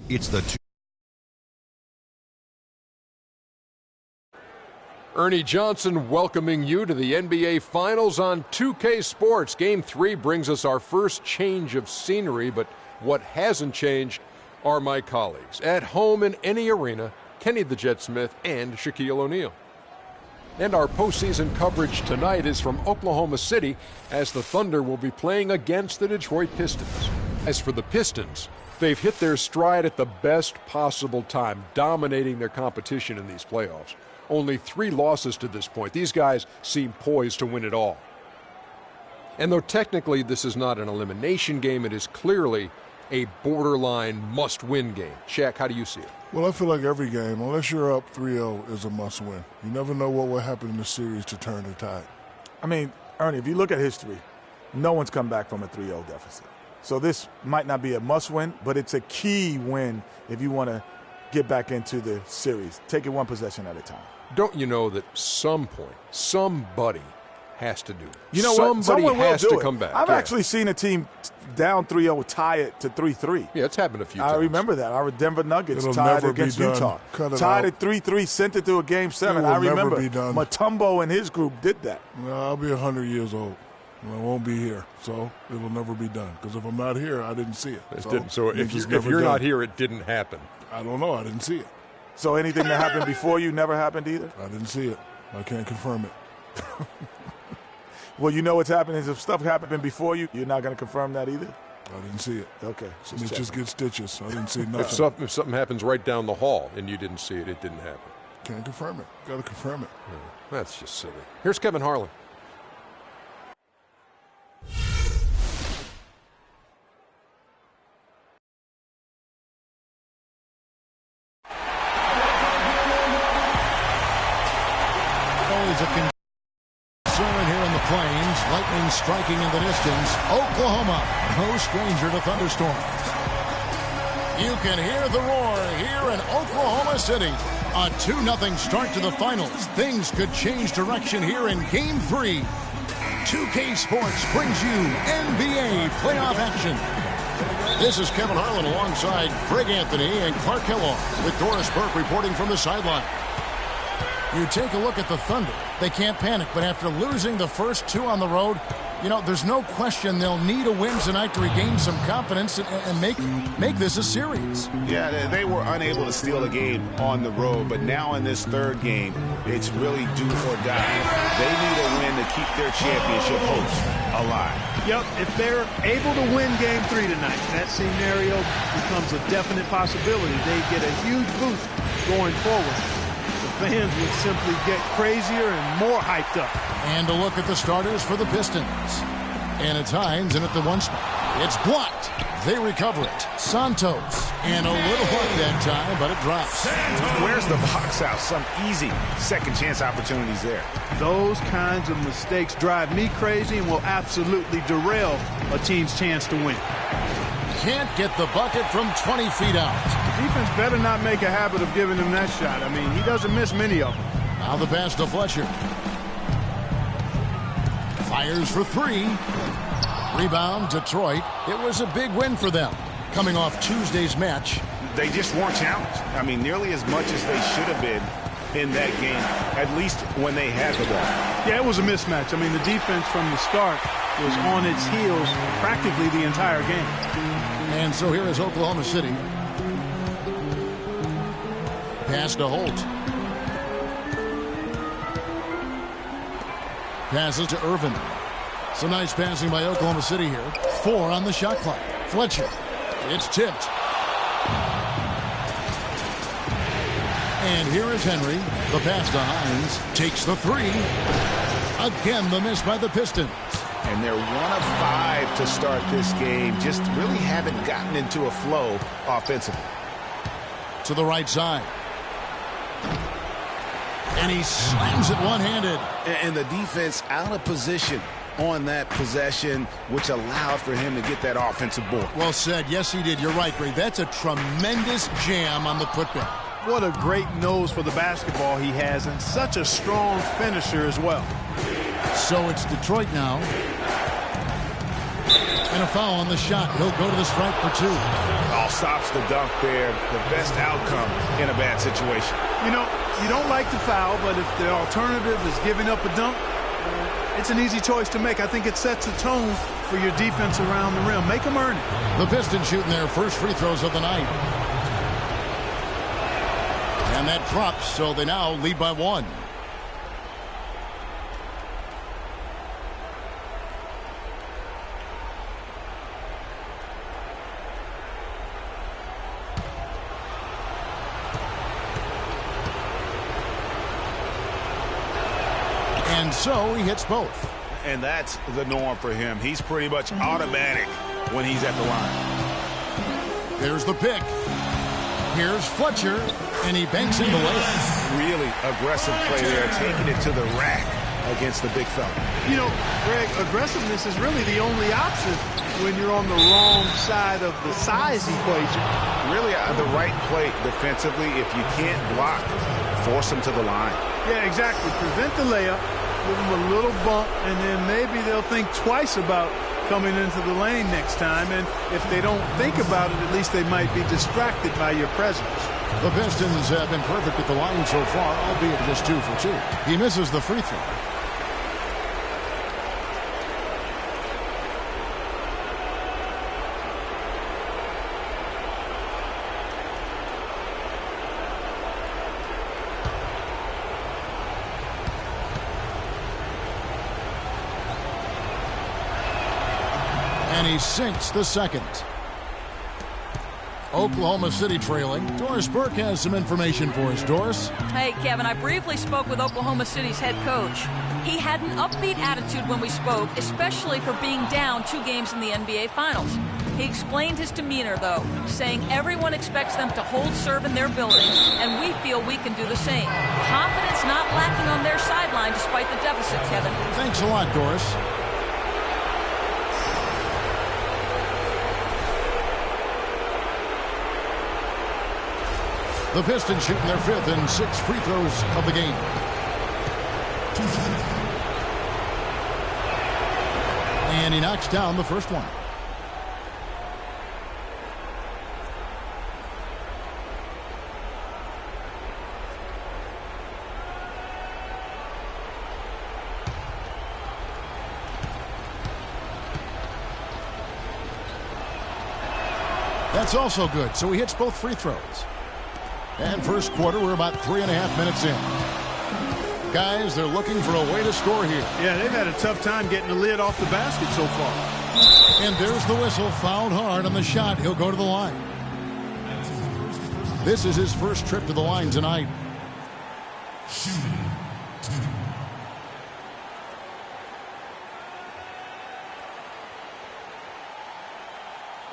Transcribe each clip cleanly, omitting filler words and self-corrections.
It's the Ernie Johnson welcoming you to the NBA Finals on 2K Sports. Game 3 brings us our first change of scenery, but what hasn't changed are my colleagues. At home in any arena, Kenny the Jet Smith and Shaquille O'Neal. And our postseason coverage tonight is from Oklahoma City, as the Thunder will be playing against the Detroit Pistons. As for the Pistons, they've hit their stride at the best possible time, dominating their competition in these playoffs. Only 3 losses to this point. These guys seem poised to win it all. And though technically this is not an elimination game, it is clearly a borderline must-win game. Shaq, how do you see it? Well, I feel like every game, unless you're up 3-0, is a must-win. You never know what will happen in the series to turn the tide. I mean, Ernie, if you look at history, no one's come back from a 3-0 deficit. So this might not be a must-win, but it's a key win if you want to get back into the series. Take it one possession at a time. Don't you know that some point, somebody has to do it? You know what? Somebody has to it. come back. I've actually seen a team down 3-0 tie it to 3-3. Yeah, it's happened a few times. I remember that. Our Denver Nuggets It'll tied never against be done. Utah. Tied at 3-3, sent it to a Game 7. It will I remember never be done. Mutombo and his group did that. No, I'll be 100 years old. I won't be here, so it will never be done. Because if I'm not here, I didn't see it. So if you're not here, it didn't happen. I don't know. I didn't see it. So anything that happened before you never happened either? I didn't see it. I can't confirm it. Well, you know what's happening is if stuff happened before you, you're not going to confirm that either? I didn't see it. Okay. Just get stitches. I didn't see nothing. If something happens right down the hall and you didn't see it, it didn't happen. Can't confirm it. Got to confirm it. That's just silly. Here's Kevin Harlan. Always a concern here in the Plains. Lightning striking in the distance. Oklahoma, no stranger to thunderstorms. You can hear the roar here in Oklahoma City. A 2-0 start to the finals. Things could change direction here in Game 3. 2K Sports brings you NBA playoff action. This is Kevin Harlan alongside Greg Anthony and Clark Kellogg with Doris Burke reporting from the sideline. You take a look at the Thunder. They can't panic, but after losing the first 2 on the road, you know, there's no question they'll need a win tonight to regain some confidence and make this a series. Yeah, they were unable to steal a game on the road, but now in this third game, it's really do or die. They need a win to keep their championship hopes alive. Yep, if they're able to win Game 3 tonight, that scenario becomes a definite possibility. They get a huge boost going forward. The fans would simply get crazier and more hyped up. And a look at the starters for the Pistons. And it's Hines in at the 1 spot. It's blocked. They recover it. Santos. And a little luck that time, but it drops. Where's the box out? Some easy second chance opportunities there. Those kinds of mistakes drive me crazy and will absolutely derail a team's chance to win. Can't get the bucket from 20 feet out. Defense better not make a habit of giving him that shot. I mean, he doesn't miss many of them. Now the pass to Fletcher. Fires for 3. Rebound, Detroit. It was a big win for them, coming off Tuesday's match. They just weren't challenged. I mean, nearly as much as they should have been in that game, at least when they had the ball. Yeah, it was a mismatch. I mean, the defense from the start was on its heels practically the entire game. And so here is Oklahoma City. Pass to Holt. Passes to Irvin. Some nice passing by Oklahoma City here. 4 on the shot clock. Fletcher. It's tipped. And here is Henry. The pass to Hines. Takes the 3. Again, the miss by the Pistons. And they're 1 of 5 to start this game. Just really haven't gotten into a flow offensively. To the right side. And he slams it one-handed. And the defense out of position on that possession, which allowed for him to get that offensive board. Well said. Yes, he did. You're right, Greg. That's a tremendous jam on the putback. What a great nose for the basketball he has, and such a strong finisher as well. So it's Detroit now. And a foul on the shot. He'll go to the stripe for 2. Oh, stops the dunk there. The best outcome in a bad situation. You know, you don't like the foul, but if the alternative is giving up a dunk, it's an easy choice to make. I think it sets a tone for your defense around the rim. Make them earn it. The Pistons shooting their first free throws of the night. And that drops, so they now lead by 1. And so he hits both. And that's the norm for him. He's pretty much automatic when he's at the line. There's the pick. Here's Fletcher, and he banks in the layup. Really aggressive play there, taking it to the rack against the big fella. You know, Greg, aggressiveness is really the only option when you're on the wrong side of the size equation. Really the right play defensively. If you can't block, force him to the line. Yeah, exactly. Prevent the layup, give them a little bump, and then maybe they'll think twice about coming into the lane next time. And if they don't think about it, at least they might be distracted by your presence. The Pistons have been perfect at the line so far, albeit just 2 for 2. He misses the free throw. And he sinks the second. Oklahoma City trailing. Doris Burke has some information for us. Doris? Hey, Kevin, I briefly spoke with Oklahoma City's head coach. He had an upbeat attitude when we spoke, especially for being down 2 games in the NBA Finals. He explained his demeanor, though, saying everyone expects them to hold serve in their building, and we feel we can do the same. Confidence not lacking on their sideline despite the deficit, Kevin. Thanks a lot, Doris. The Pistons shooting their 5th and 6th free throws of the game. And he knocks down the first one. That's also good, so he hits both free throws. And first quarter, we're about 3.5 minutes in. Guys, they're looking for a way to score here. Yeah, they've had a tough time getting the lid off the basket so far. And there's the whistle, fouled hard on the shot. He'll go to the line. This is his first trip to the line tonight.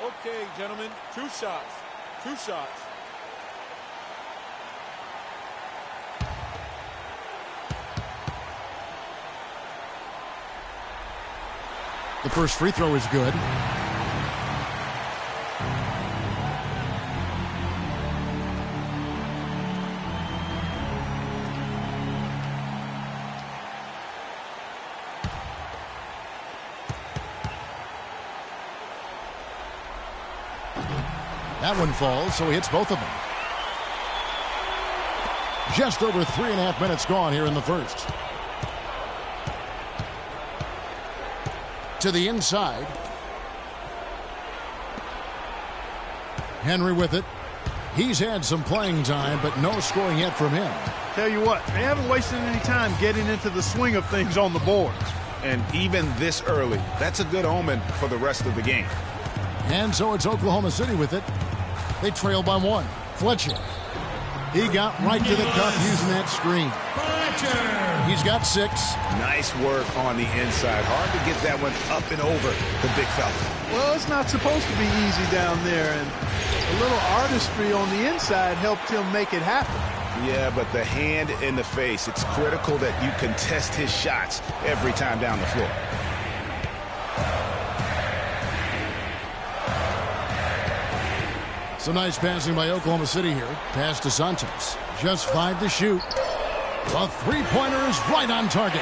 Okay, gentlemen, 2 shots. 2 shots. The first free throw is good. That one falls, so he hits both of them. Just over 3.5 minutes gone here in the first. To the inside. Henry with it. He's had some playing time, but no scoring yet from him. Tell you what, they haven't wasted any time getting into the swing of things on the boards. And even this early, that's a good omen for the rest of the game. And so it's Oklahoma City with it. They trail by 1. Fletcher. He got right to the cup using that screen. He's got 6. Nice work on the inside. Hard to get that one up and over the big fella. Well, it's not supposed to be easy down there, and a little artistry on the inside helped him make it happen. Yeah, but the hand in the face, it's critical that you contest his shots every time down the floor. Some nice passing by Oklahoma City here. Pass to Santos. Just 5 to shoot. The three-pointer is right on target.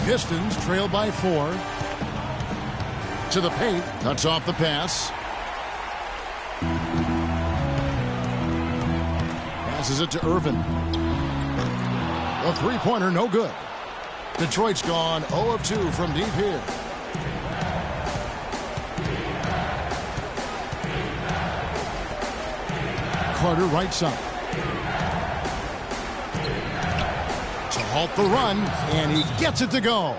Pistons trail by 4. To the paint. Cuts off the pass. Passes it to Irvin. The three-pointer, no good. Detroit's gone 0 of 2 from deep here. Carter right side. To halt the run, and he gets it to go.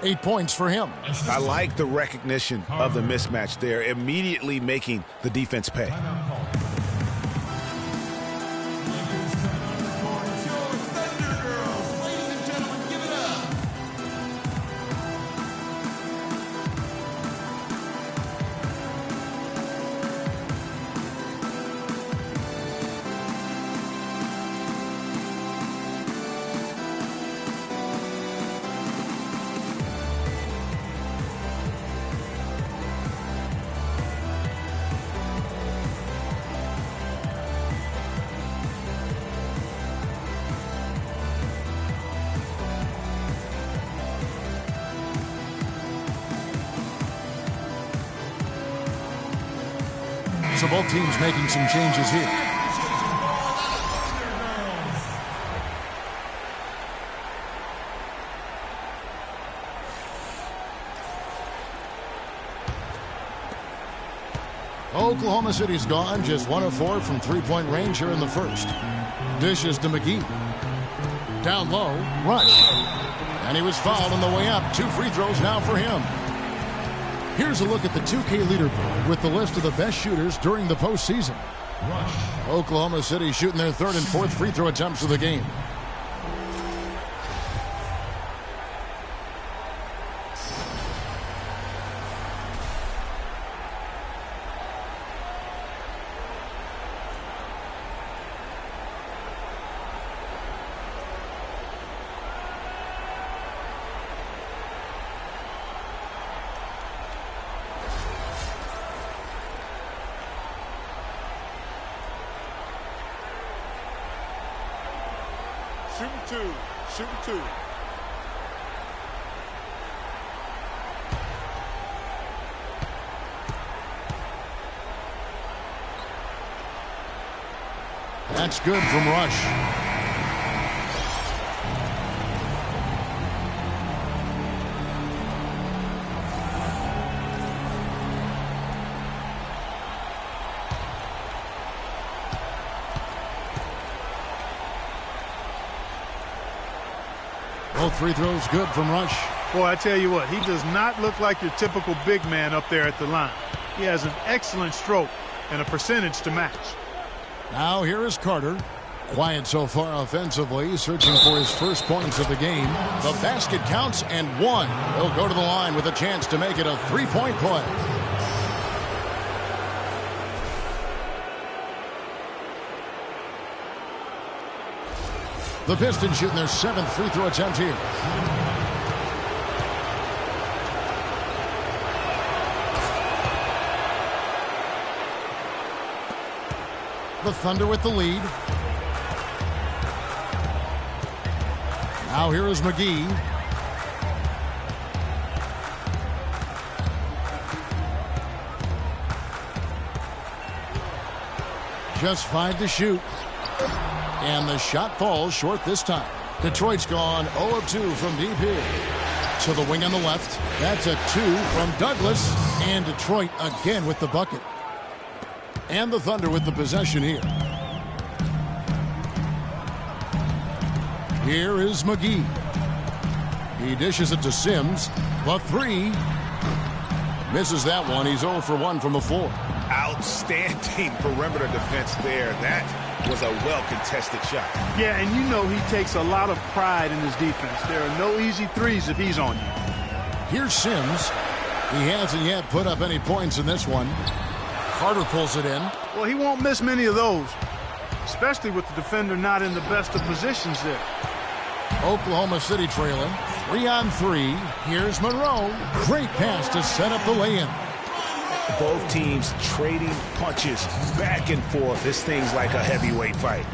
8 points for him. I like the recognition of the mismatch there, immediately making the defense pay. So both teams making some changes here. Oklahoma City's gone just 1 of 4 from three-point range here in the first. Dishes to McGee. Down low, Rush. And he was fouled on the way up. 2 free throws now for him. Here's a look at the 2K leaderboard with the list of the best shooters during the postseason. Oklahoma City shooting their 3rd and 4th free throw attempts of the game. Shooting two. That's good from Rush. Both free throws good from Rush. Boy, I tell you what, he does not look like your typical big man up there at the line. He has an excellent stroke and a percentage to match. Now here is Carter. Quiet so far offensively, searching for his first points of the game. The basket counts and 1. He'll go to the line with a chance to make it a 3-point play. The Pistons shooting their 7th free throw attempt here. The Thunder with the lead. Now here is McGee. Just 5 to shoot. And the shot falls short this time. Detroit's gone 0 of 2 from deep here. To the wing on the left. That's a 2 from Douglas. And Detroit again with the bucket. And the Thunder with the possession here. Here is McGee. He dishes it to Sims. The 3. Misses that one. He's 0 for 1 from the floor. Outstanding perimeter defense there. That was a well-contested shot. Yeah, and you know he takes a lot of pride in his defense. There are no easy threes if he's on you. Here's Sims. He hasn't yet put up any points in this one. Carter pulls it in. Well, he won't miss many of those, especially with the defender not in the best of positions there. Oklahoma City trailing. 3 on 3. Here's Monroe. Great pass to set up the lay-in. Both teams trading punches back and forth. This thing's like a heavyweight fight.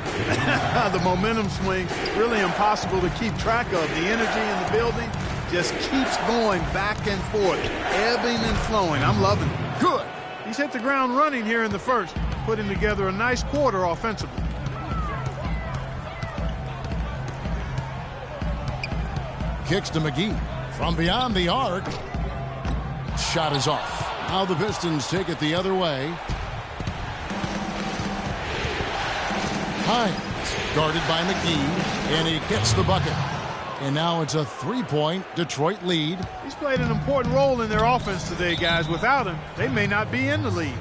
The momentum swing, really impossible to keep track of. The energy in the building just keeps going back and forth, ebbing and flowing. I'm loving it. Good. He's hit the ground running here in the first, putting together a nice quarter offensively. Kicks to McGee from beyond the arc. Shot is off. Now the Pistons take it the other way. Hines guarded by McGee, and he gets the bucket. And now it's a three-point Detroit lead. He's played an important role in their offense today, guys. Without him, they may not be in the lead.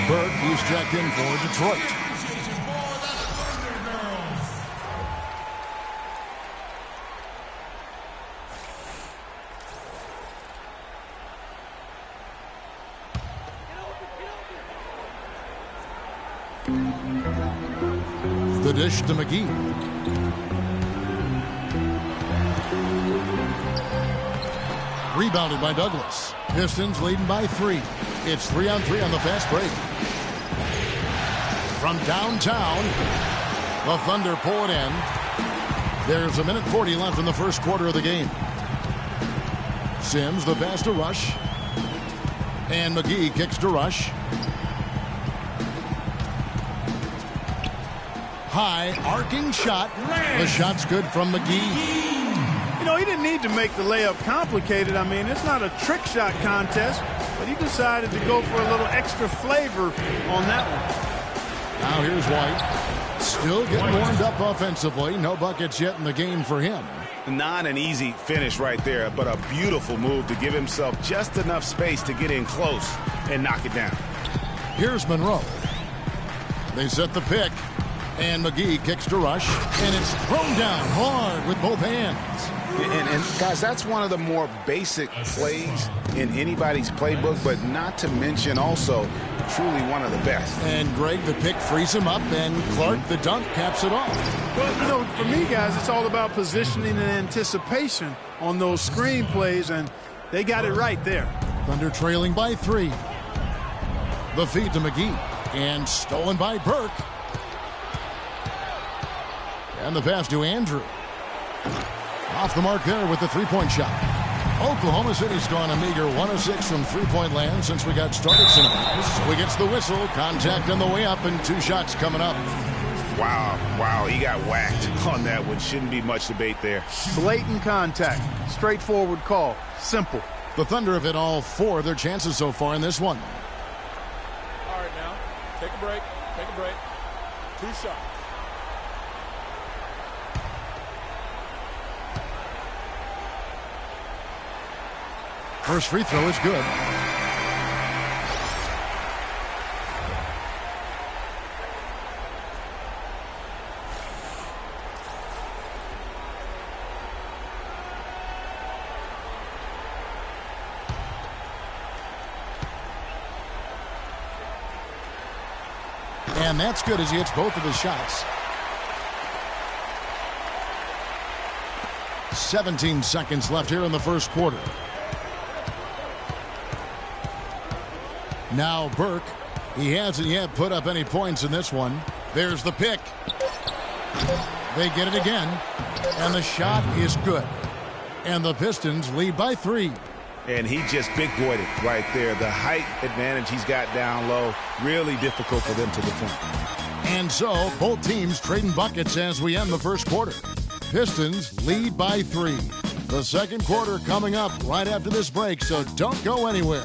Burke, he's checked in for Detroit. The dish to McGee. Rebounded by Douglas. Pistons leading by 3. It's 3-on-3 on the fast break. From downtown, the Thunder pull it in. There's 1:40 left in the first quarter of the game. Sims, the pass to Rush. And McGee kicks to Rush. High, arcing shot. The shot's good from McGee. You know, he didn't need to make the layup complicated. I mean, it's not a trick shot contest, but he decided to go for a little extra flavor on that one. Now here's White. Still getting warmed up offensively. No buckets yet in the game for him. Not an easy finish right there, but a beautiful move to give himself just enough space to get in close and knock it down. Here's Monroe. They set the pick. And McGee kicks to Rush. And it's thrown down hard with both hands. And guys, that's one of the more basic plays in anybody's playbook, but not to mention also truly one of the best. And Greg, the pick frees him up, and Clark, the dunk, caps it off. Well, you know, for me, guys, it's all about positioning and anticipation on those screen plays, and they got it right there. Thunder trailing by 3. The feed to McGee. And stolen by Burke. And the pass to Andrew. Off the mark there with the three-point shot. Oklahoma City's gone a meager 1 of 6 from three-point land since we got started tonight. So he gets the whistle, contact on the way up, and 2 shots coming up. Wow, he got whacked on that one. Shouldn't be much debate there. Blatant contact, straightforward call, simple. The Thunder have hit all 4 of their chances so far in this one. All right, now, take a break. 2 shots. First free throw is good. And that's good as he hits both of his shots. 17 seconds left here in the first quarter. Now Burke. He hasn't yet put up any points in this one. There's the pick. They get it again. And the shot is good. And the Pistons lead by 3. And he just big-boyed it right there. The height advantage he's got down low, really difficult for them to defend. And so, both teams trading buckets as we end the first quarter. Pistons lead by 3. The second quarter coming up right after this break, so don't go anywhere.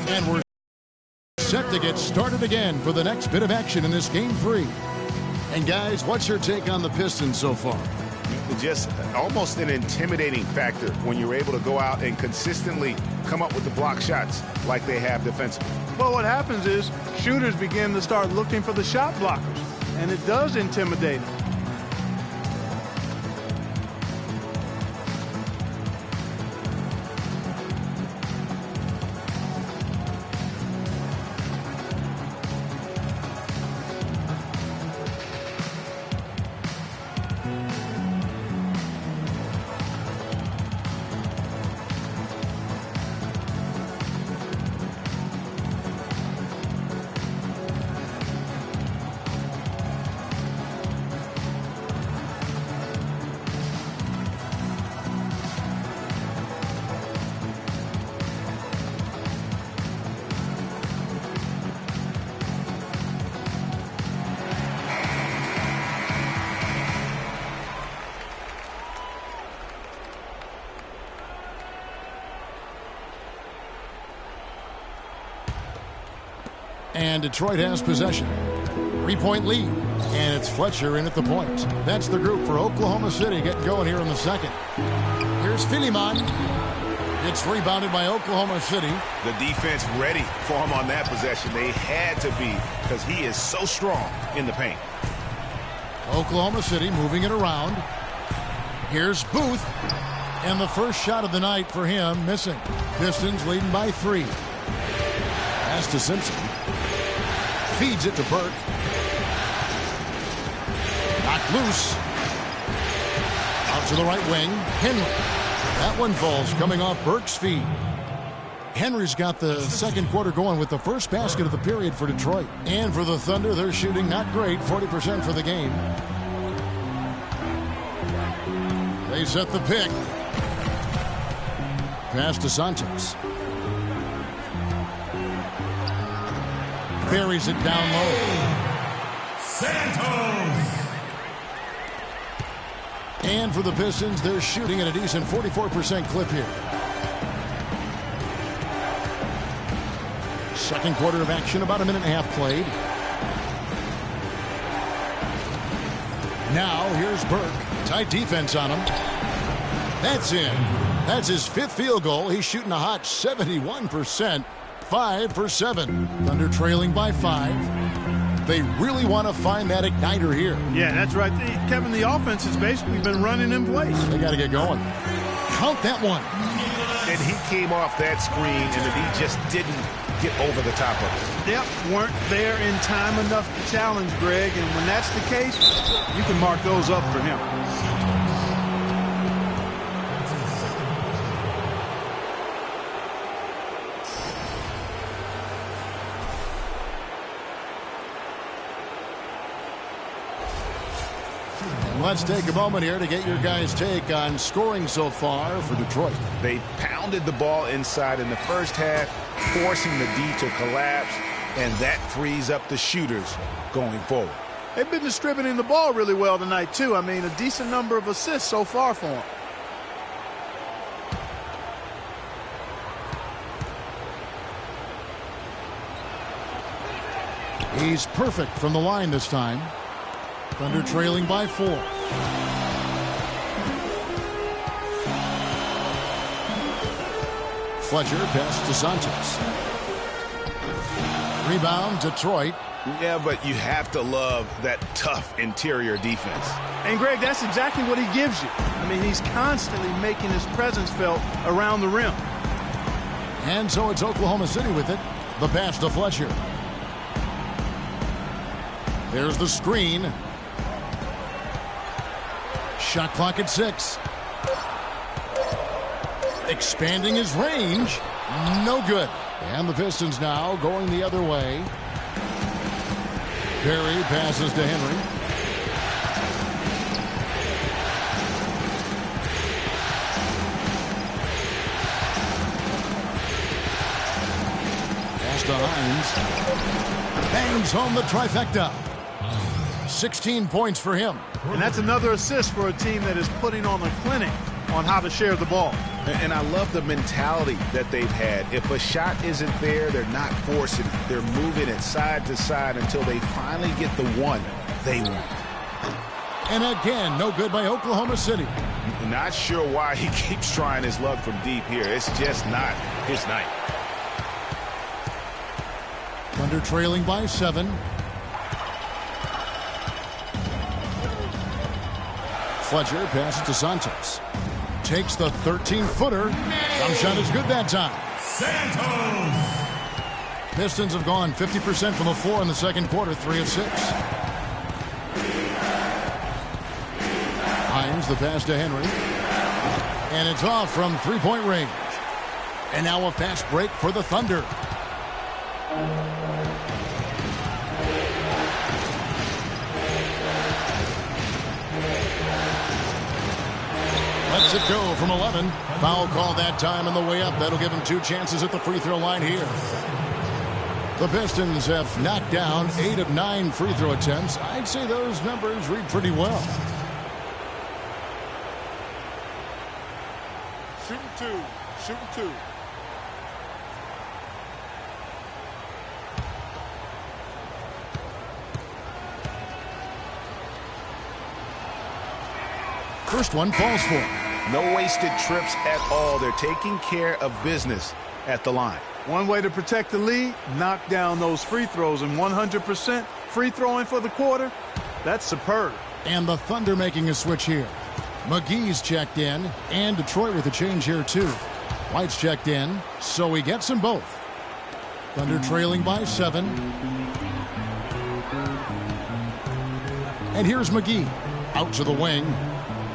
And we're set to get started again for the next bit of action in this game 3. And guys, what's your take on the Pistons so far? Just almost an intimidating factor when you're able to go out and consistently come up with the block shots like they have defensively. Well, what happens is shooters begin to start looking for the shot blockers, and it does intimidate them. And Detroit has possession. 3-point lead. And it's Fletcher in at the point. That's the group for Oklahoma City getting going here in the second. Here's Philemon. It's rebounded by Oklahoma City. The defense ready for him on that possession. They had to be because he is so strong in the paint. Oklahoma City moving it around. Here's Booth. And the first shot of the night for him missing. Pistons leading by 3. Pass to Simpson. Feeds it to Burke. Knocked loose. Out to the right wing. Henry. That one falls coming off Burke's feed. Henry's got the second quarter going with the first basket of the period for Detroit. And for the Thunder, they're shooting not great, 40% for the game. They set the pick. Pass to Santos. Buries it down low. Santos. And for the Pistons, they're shooting at a decent 44% clip here. Second quarter of action, about a minute and a half played. Now here's Burke. Tight defense on him. That's in. That's his 5th field goal. He's shooting a hot 71%. 5 for 7. Thunder trailing by 5. They really want to find that igniter here. Yeah, that's right. Kevin, the offense has basically been running in place. They got to get going. Count that one. And he came off that screen, and the D just didn't get over the top of it. Yep, weren't there in time enough to challenge Greg, and when that's the case, you can mark those up for him. Let's take a moment here to get your guys' take on scoring so far for Detroit. They pounded the ball inside in the first half, forcing the D to collapse, and that frees up the shooters going forward. They've been distributing the ball really well tonight, too. I mean, a decent number of assists so far for them. He's perfect from the line this time. Thunder trailing by 4. Fletcher pass to Santos. Rebound, Detroit. Yeah, but you have to love that tough interior defense. And, Greg, that's exactly what he gives you. I mean, he's constantly making his presence felt around the rim. And so it's Oklahoma City with it. The pass to Fletcher. There's the screen. Shot clock at 6. Expanding his range. No good. And the Pistons now going the other way. Perry passes to Henry. to Hines. Bangs home the trifecta. 16 points for him. And that's another assist for a team that is putting on a clinic on how to share the ball. And I love the mentality that they've had. If a shot isn't there, they're not forcing it. They're moving it side to side until they finally get the one they want. And again, no good by Oklahoma City. Not sure why he keeps trying his luck from deep here. It's just not his night. Thunder trailing by 7. Fletcher passes to Santos. Takes the 13-footer. Jump shot is good that time. Santos! Pistons have gone 50% from the floor in the second quarter, 3 of 6. Hines, the pass to Henry. And it's off from three-point range. And now a fast break for the Thunder. Lets it go from 11. Foul call that time on the way up. That'll give him 2 chances at the free throw line here. The Pistons have knocked down 8 of 9 free throw attempts. I'd say those numbers read pretty well. Shooting 2. Shooting 2. First one falls for him. No wasted trips at all. They're taking care of business at the line. One way to protect the lead, knock down those free throws, and 100% free throwing for the quarter, that's superb. And the Thunder making a switch here. McGee's checked in, and Detroit with a change here too. White's checked in, so he gets them both. Thunder trailing by 7. And here's McGee, out to the wing.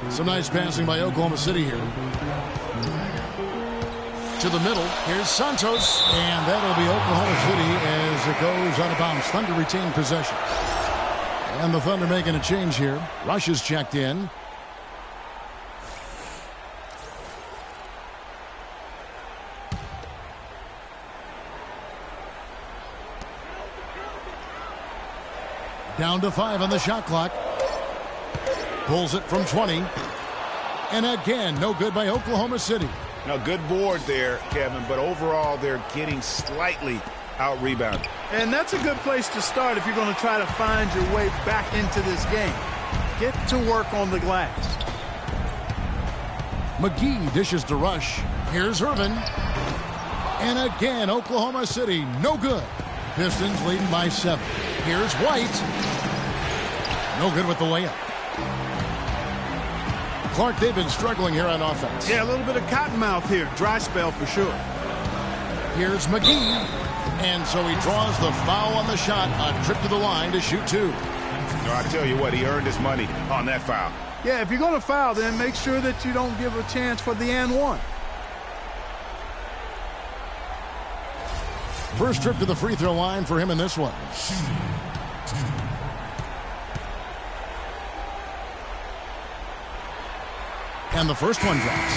Some nice passing by Oklahoma City here. To the middle, here's Santos, and that'll be Oklahoma City as it goes out of bounds. Thunder retain possession. And the Thunder making a change here. Rush is checked in. Down to 5 on the shot clock. Pulls it from 20. And again, no good by Oklahoma City. Now, good board there, Kevin, but overall they're getting slightly out-rebounded. And that's a good place to start if you're going to try to find your way back into this game. Get to work on the glass. McGee dishes to Rush. Here's Irvin. And again, Oklahoma City, no good. Pistons leading by 7. Here's White. No good with the layup. Clark, they've been struggling here on offense. Yeah, a little bit of cottonmouth here. Dry spell for sure. Here's McGee. And so he draws the foul on the shot. A trip to the line to shoot 2. No, I tell you what, he earned his money on that foul. Yeah, if you're going to foul, then make sure that you don't give a chance for the and one. First trip to the free throw line for him in this one. And the first one drops.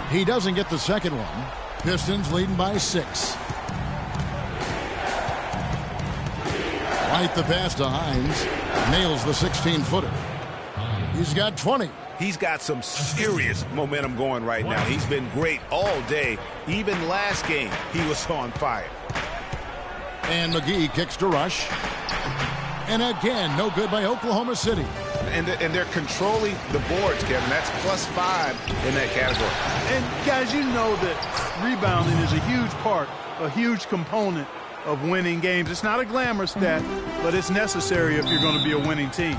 He doesn't get the second one. Pistons leading by 6. White the pass to Hines. Nails the 16-footer. He's got 20. He's got some serious momentum going right now. He's been great all day. Even last game, he was on fire. And McGee kicks to Rush. And again, no good by Oklahoma City. And they're controlling the boards, Kevin. That's +5 in that category. And, guys, you know that rebounding is a huge part, a huge component of winning games. It's not a glamour stat, but it's necessary if you're going to be a winning team.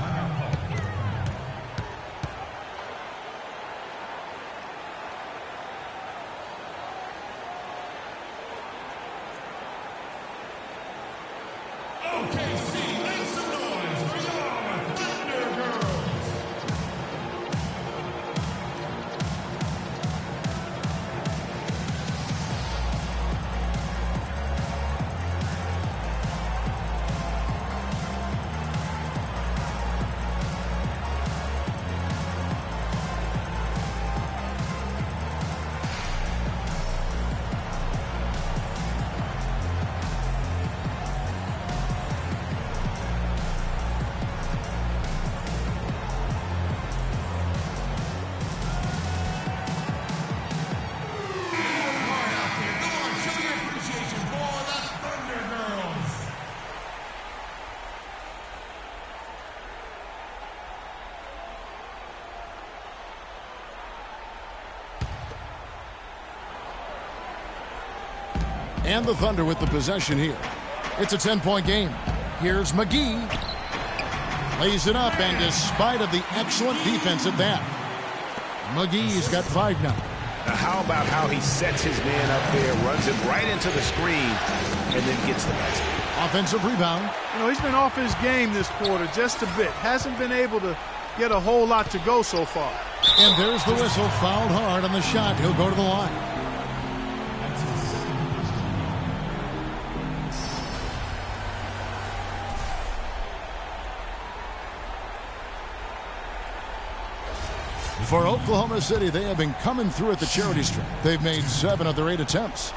OKC, make some noise for your Thunder Girls. And the Thunder with the possession here. It's a 10-point game. Here's McGee. Lays it up, and despite of the excellent defense at that, McGee's got 5 now. Now how about how he sets his man up there, runs him right into the screen, and then gets the basket. Offensive rebound. You know, he's been off his game this quarter just a bit. Hasn't been able to get a whole lot to go so far. And there's the whistle. Fouled hard on the shot. He'll go to the line. For Oklahoma City, they have been coming through at the charity stripe. They've made 7 of their 8 attempts.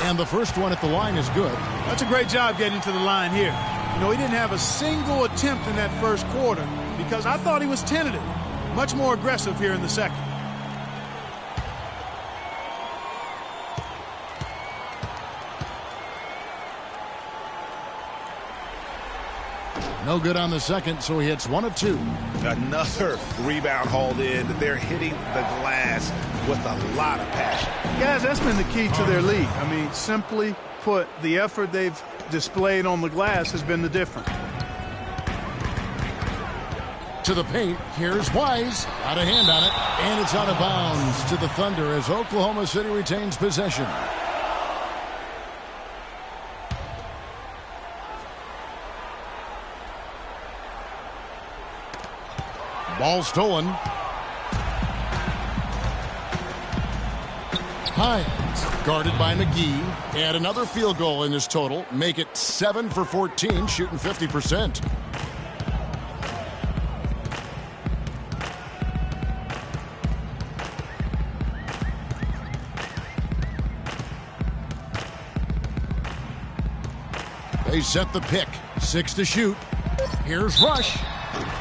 And the first one at the line is good. That's a great job getting to the line here. You know, he didn't have a single attempt in that first quarter because I thought he was tentative. Much more aggressive here in the second. No good on the second, so he hits 1 of 2. Another rebound hauled in. They're hitting the glass with a lot of passion. Guys, that's been the key to their lead. I mean, simply put, the effort they've displayed on the glass has been the difference. To the paint, here's Wise. Got a hand on it, and it's out of bounds to the Thunder as Oklahoma City retains possession. Ball stolen. Hines guarded by McGee. Add another field goal in his total. Make it 7 for 14, shooting 50%. They set the pick. 6 to shoot. Here's Rush.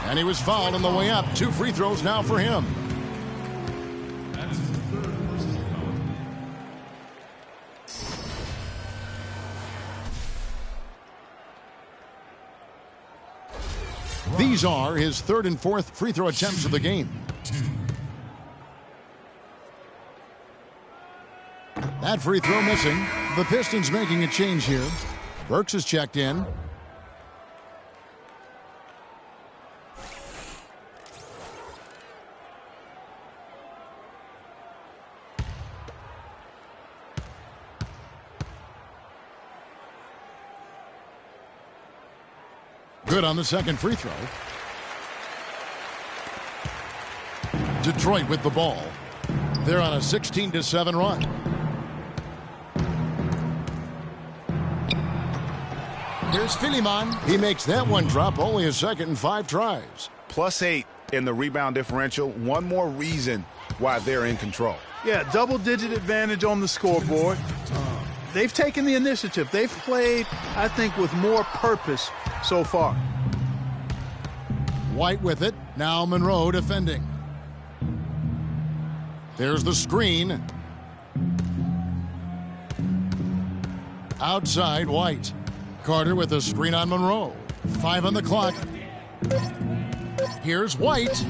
And he was fouled on the way up. 2 free throws now for him. These are his 3rd and 4th free throw attempts of the game. That free throw missing. The Pistons making a change here. Burks is checked in. Good on the second free throw. Detroit with the ball. They're on a 16-7 run. Here's Philemon. He makes that one drop. Only a second and 5 tries. +8 in the rebound differential. One more reason why they're in control. Yeah, double-digit advantage on the scoreboard. They've taken the initiative. They've played, I think, with more purpose so far. White with it. Now Monroe defending. There's the screen. Outside, White. Carter with a screen on Monroe. 5 on the clock. Here's White.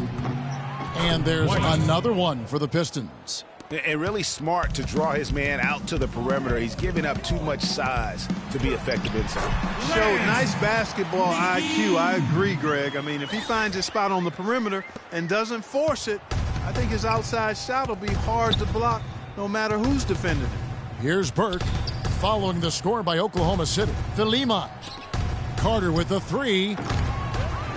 And there's another one for the Pistons. And really smart to draw his man out to the perimeter. He's giving up too much size to be effective inside. Showed nice basketball IQ. I agree, Greg. I mean, if he finds his spot on the perimeter and doesn't force it, I think his outside shot will be hard to block no matter who's defending it. Here's Burke following the score by Oklahoma City. Philemon. Carter with the 3.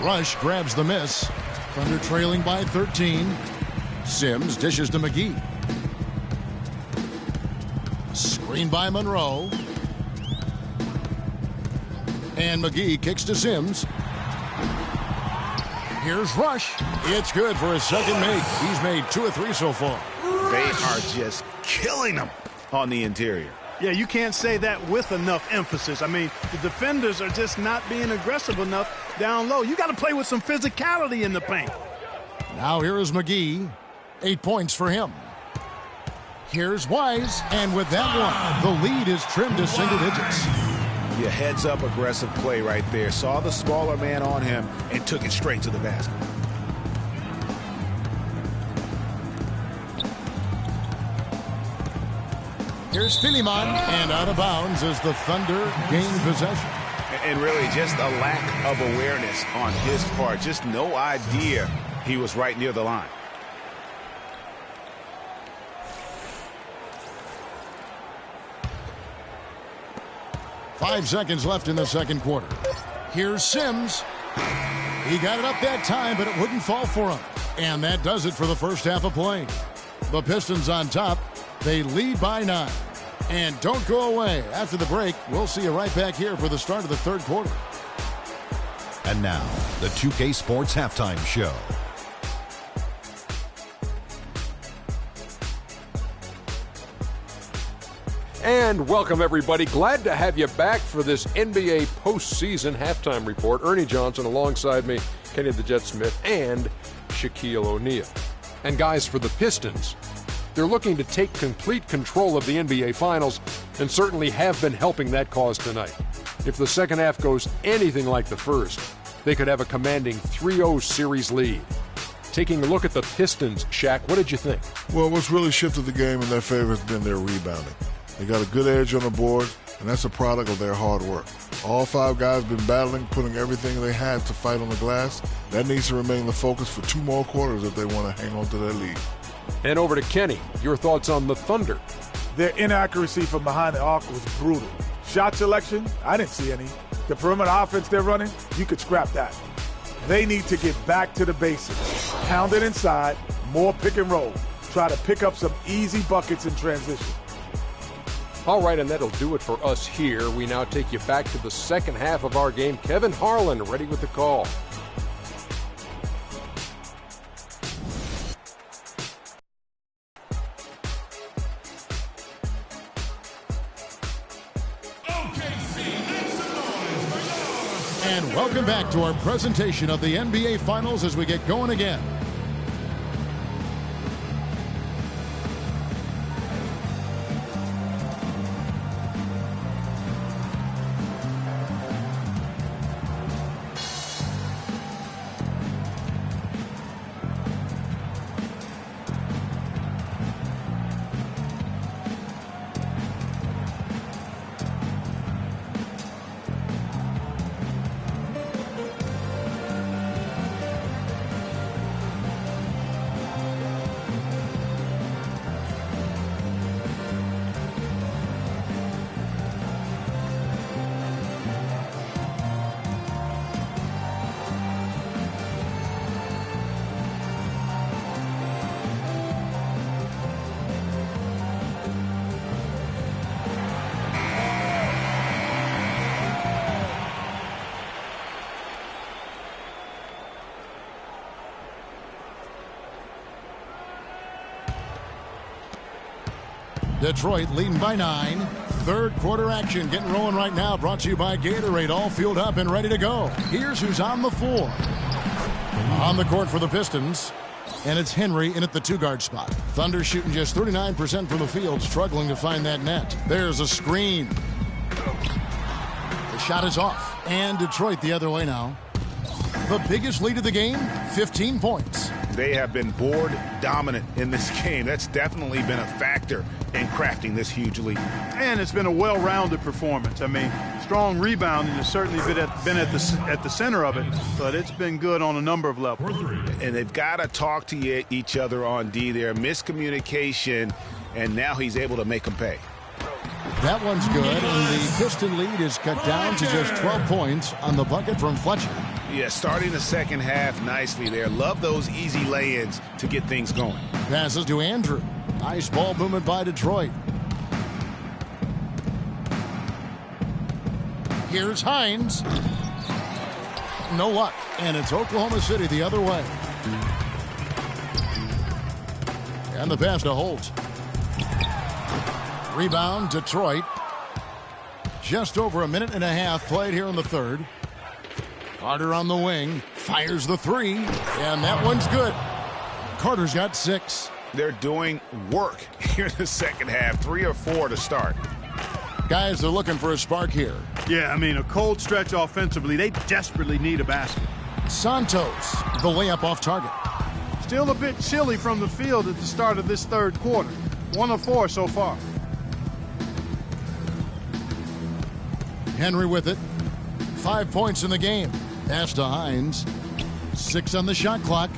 Rush grabs the miss. Thunder trailing by 13. Sims dishes to McGee. Screen by Monroe. And McGee kicks to Sims. Here's Rush. It's good for his second make. He's made 2 of 3 so far. They are just killing them on the interior. Yeah, you can't say that with enough emphasis. I mean, the defenders are just not being aggressive enough down low. You got to play with some physicality in the paint. Now here is McGee. 8 points for him. Here's Wise, and with that one, the lead is trimmed to single digits. Yeah, heads-up aggressive play right there. Saw the smaller man on him and took it straight to the basket. Here's Philemon, and out of bounds as the Thunder gain possession. And really just a lack of awareness on his part. Just no idea he was right near the line. Five seconds left in the second quarter. Here's Sims. He got it up that time, but it wouldn't fall for him. And that does it for the first half of play. The Pistons on top. They lead by 9. And don't go away. After the break, we'll see you right back here for the start of the third quarter. And now, the 2K Sports Halftime Show. And welcome, everybody. Glad to have you back for this NBA postseason halftime report. Ernie Johnson alongside me, Kenny the Jet Smith, and Shaquille O'Neal. And guys, for the Pistons, they're looking to take complete control of the NBA Finals and certainly have been helping that cause tonight. If the second half goes anything like the first, they could have a commanding 3-0 series lead. Taking a look at the Pistons, Shaq, what did you think? Well, what's really shifted the game in their favor has been their rebounding. They got a good edge on the board, and that's a product of their hard work. All 5 guys been battling, putting everything they had to fight on the glass. That needs to remain the focus for 2 more quarters if they want to hang on to their lead. And over to Kenny, your thoughts on the Thunder. Their inaccuracy from behind the arc was brutal. Shot selection, I didn't see any. The perimeter offense they're running, you could scrap that. They need to get back to the basics. Pound it inside, more pick and roll. Try to pick up some easy buckets in transition. All right, and that'll do it for us here. We now take you back to the second half of our game. Kevin Harlan ready with the call. And welcome back to our presentation of the NBA Finals as we get going again. Detroit leading by 9. Third quarter action getting rolling right now. Brought to you by Gatorade. All fueled up and ready to go. Here's who's on the floor. On the court for the Pistons. And it's Henry in at the 2-guard spot. Thunder shooting just 39% from the field, struggling to find that net. There's a screen. The shot is off. And Detroit the other way now. The biggest lead of the game, 15 points. They have been board dominant in this game. That's definitely been a factor in crafting this huge lead. And it's been a well-rounded performance. I mean, strong rebounding has certainly been at the center of it, but it's been good on a number of levels. And they've got to talk to each other on D there. Miscommunication, and now he's able to make them pay. That one's good, and the Piston lead is cut down to just 12 points on the bucket from Fletcher. Yeah, starting the second half nicely there. Love those easy lay-ins to get things going. Passes to Andrew. Nice ball movement by Detroit. Here's Hines. No luck, and it's Oklahoma City the other way. And the pass to Holt. Rebound, Detroit. Just over a minute and a half played here in the third. Carter on the wing, fires the 3, and that one's good. Carter's got 6. They're doing work here in the second half, 3 or 4 to start. Guys, they're looking for a spark here. Yeah, I mean, a cold stretch offensively. They desperately need a basket. Santos, the layup off target. Still a bit chilly from the field at the start of this third quarter. 1 of 4 so far. Henry with it. 5 points in the game. Pass to Hines. 6 on the shot clock.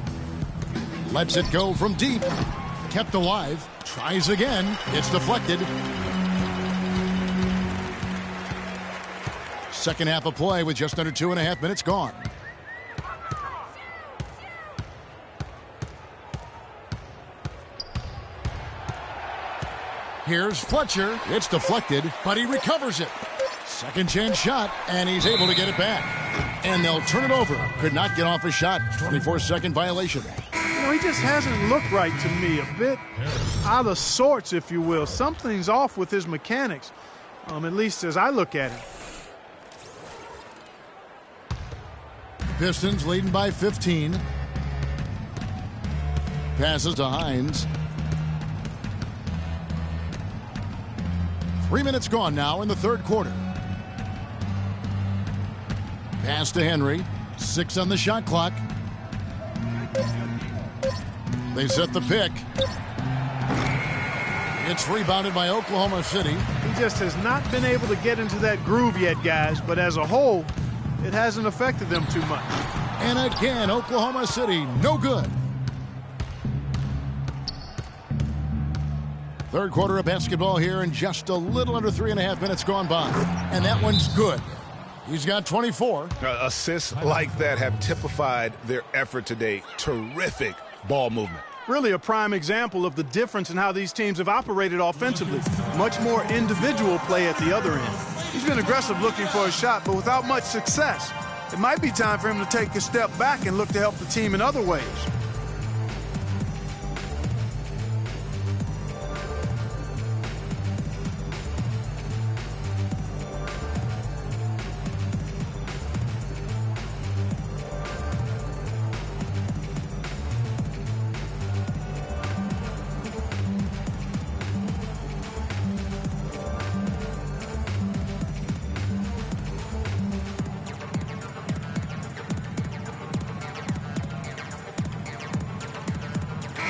Lets it go from deep. Kept alive. Tries again. It's deflected. Second half of play with just under 2.5 minutes gone. Here's Fletcher. It's deflected, but he recovers it. Second chance shot, and he's able to get it back. And they'll turn it over. Could not get off a shot. 24-second violation. You know, he just hasn't looked right to me. A bit out of sorts, if you will. Something's off with his mechanics, at least as I look at him. Pistons leading by 15. Passes to Hines. 3 minutes gone now in the third quarter. Pass to Henry. 6 on the shot clock. They set the pick. It's rebounded by Oklahoma City. He just has not been able to get into that groove yet, guys. But as a whole, it hasn't affected them too much. And again, Oklahoma City, no good. Third quarter of basketball here, and just a little under 3.5 minutes gone by. And that one's good. He's got 24. Assists like that have typified their effort today. Terrific ball movement. Really a prime example of the difference in how these teams have operated offensively. Much more individual play at the other end. He's been aggressive looking for a shot, but without much success. It might be time for him to take a step back and look to help the team in other ways.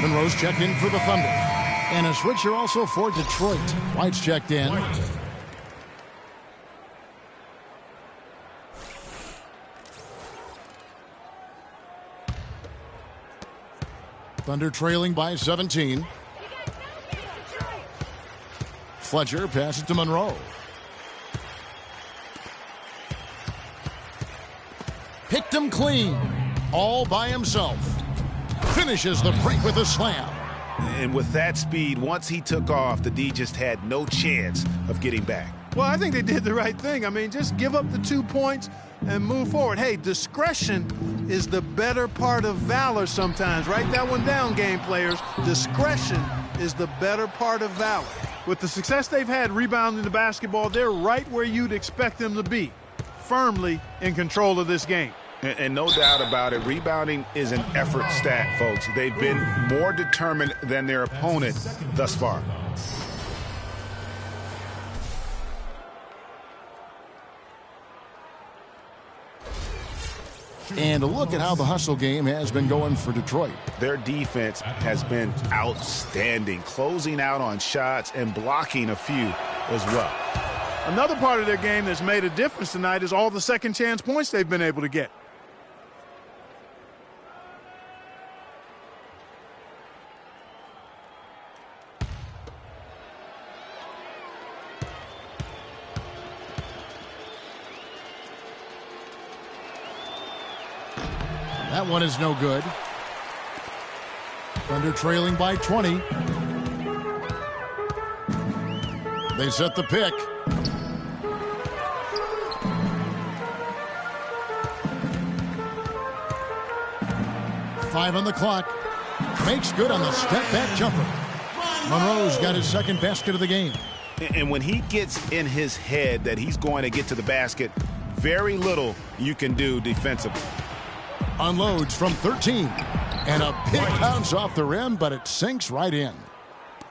Monroe's checked in for the Thunder. And a switcher also for Detroit. White's checked in. Thunder trailing by 17. Fletcher passes to Monroe. Picked him clean. All by himself. Finishes the break with a slam. And with that speed, once he took off, the D just had no chance of getting back. Well, I think they did the right thing. I mean, just give up the 2 points and move forward. Hey, discretion is the better part of valor sometimes. Write that one down, game players. Discretion is the better part of valor. With the success they've had rebounding the basketball, they're right where you'd expect them to be, firmly in control of this game. And no doubt about it, rebounding is an effort stat, folks. They've been more determined than their opponent thus far. And a look at how the hustle game has been going for Detroit. Their defense has been outstanding, closing out on shots and blocking a few as well. Another part of their game that's made a difference tonight is all the second chance points they've been able to get. That one is no good. Thunder trailing by 20. They set the pick. Five on the clock. Makes good on the step-back jumper. Monroe's got his second basket of the game. And when he gets in his head that he's going to get to the basket, very little you can do defensively. Unloads from 13. And a big bounce off the rim, but it sinks right in.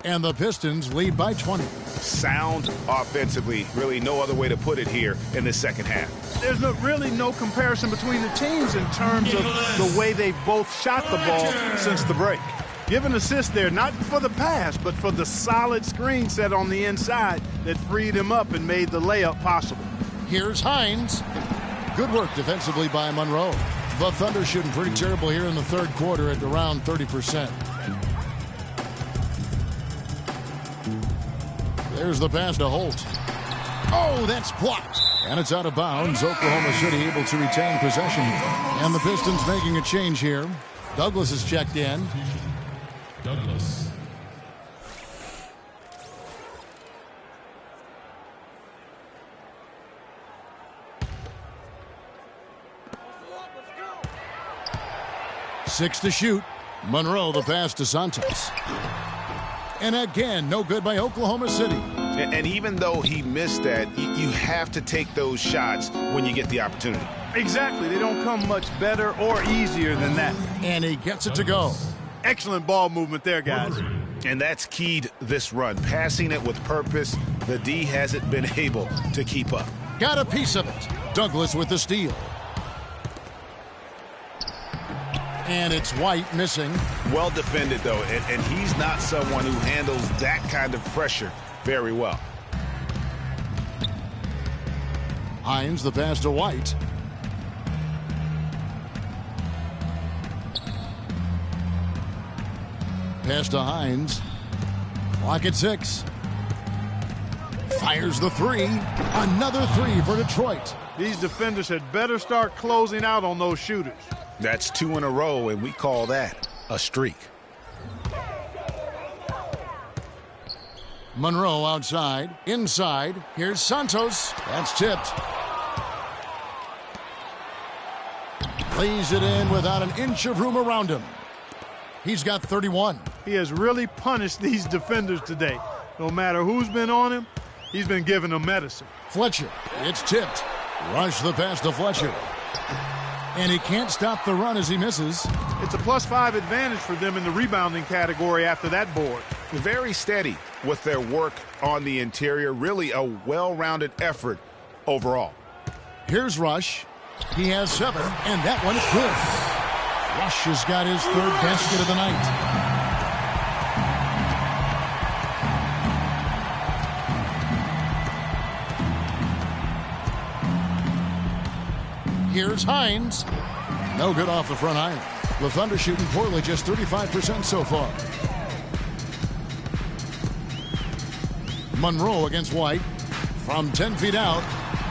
And the Pistons lead by 20. Sound offensively, really no other way to put it here in the second half. There's really no comparison between the teams in terms of the way they've both shot the ball since the break. Give an assist there, not for the pass, but for the solid screen set on the inside that freed him up and made the layup possible. Here's Hines. Good work defensively by Monroe. The Thunder shooting pretty terrible here in the third quarter at around 30%. There's the pass to Holt. Oh, that's blocked. And it's out of bounds. Oklahoma City able to retain possession. And the Pistons making a change here. Douglas is checked in. Douglas. Six to shoot. Monroe the pass to Santos. And again, no good by Oklahoma City. And even though he missed that, you have to take those shots when you get the opportunity. Exactly. They don't come much better or easier than that. And he gets it to go. Excellent ball movement there, guys. And that's keyed this run. Passing it with purpose, the D hasn't been able to keep up. Got a piece of it. Douglas with the steal. And it's White missing. Well defended, though, and he's not someone who handles that kind of pressure very well. Hines the pass to White. Pass to Hines. Clock at 6. Fires the three. Another three for Detroit. These defenders had better start closing out on those shooters. That's 2 in a row, and we call that a streak. Monroe outside. Inside. Here's Santos. That's tipped. Lays it in without an inch of room around him. He's got 31. He has really punished these defenders today. No matter who's been on him, he's been giving them medicine. Fletcher. It's tipped. Rush the pass to Fletcher. And he can't stop the run as he misses. It's a +5 advantage for them in the rebounding category after that board. Very steady with their work on the interior. Really a well-rounded effort overall. Here's Rush. He has 7, and that one is good. Rush has got his 3rd basket of the night. Here's Hines. No good off the front iron. The Thunder shooting poorly, just 35% so far. Monroe against White. From 10 feet out.